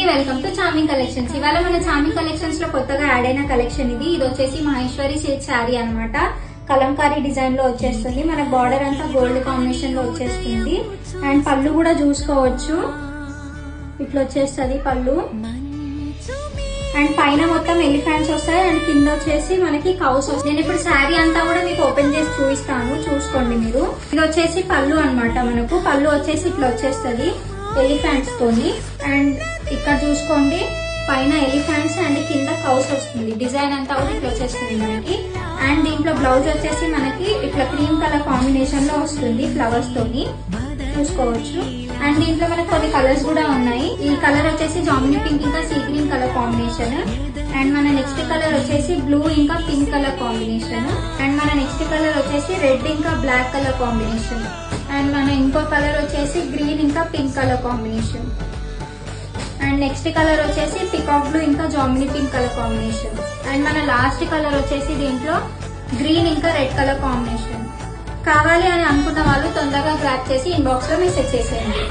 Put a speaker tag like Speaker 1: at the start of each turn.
Speaker 1: Welcome to charming collections. ఇవాళ మన charming collections లో కొత్తగా యాడ్ అయిన కలెక్షన్ ఇది వచ్చేసి మహేశ్వరి సిల్క్ శారీ అన్నమాట. కలంకారీ డిజైన్ లో వచ్చేస్తుంది. మన బార్డర్ అంతా గోల్డ్ కాంబినేషన్ లో వచ్చేస్తుంది. అండ్ పళ్ళు కూడా చూసుకోవచ్చు, ఇట్లా వచ్చేస్తుంది పళ్ళు. అండ్ పైన మొత్తం ఎలిఫెంట్స్ వస్తాయి అండ్ కింద వచ్చేసి మనకి కౌస్ వస్తాయి. నేను ఇప్పుడు శారీ అంతా కూడా మీకు ఓపెన్ చేసి చూపిస్తాను, చూసుకోండి మీరు. ఇది వచ్చేసి పళ్ళు అన్నమాట. మనకు పళ్ళు వచ్చేసి ఇట్లా వచ్చేస్తుంది ఎలిఫెంట్స్ తోని. అండ్ ఇక్కడ చూసుకోండి, పైన ఎలిఫెంట్స్ అండ్ కింద కౌస్ వస్తుంది. డిజైన్ అంతా కూడా ఇట్లా వచ్చేస్తుంది మనకి. అండ్ దీంట్లో బ్లౌజ్ వచ్చేసి మనకి ఇట్లా క్రీమ్ కలర్ కాంబినేషన్ లో వస్తుంది ఫ్లవర్స్ తోని, చూసుకోవచ్చు. అండ్ దీంట్లో మనకు కొన్ని కలర్స్ కూడా ఉన్నాయి. ఈ కలర్ వచ్చేసి జామినీ పింక్ ఇంకా sea green colour combination. And మన నెక్స్ట్ కలర్ వచ్చేసి బ్లూ ఇంకా పింక్ కలర్ కాంబినేషన్. అండ్ మన నెక్స్ట్ కలర్ వచ్చేసి రెడ్ ఇంకా బ్లాక్ కలర్ కాంబినేషన్. అండ్ మన ఇంకో కలర్ వచ్చేసి గ్రీన్ ఇంకా pink colour combination. And next colour వచ్చేసి పికాక్ బ్లూ ఇంకా Jamini pink colour combination. And మన లాస్ట్ కలర్ వచ్చేసి దీంట్లో గ్రీన్ ఇంకా రెడ్ కలర్ కాంబినేషన్. కావాలి అని అనుకున్న వాళ్ళు తొందరగా గ్రాప్ చేసి ఇన్బాక్స్ లో మెసేజ్ చేసేయండి.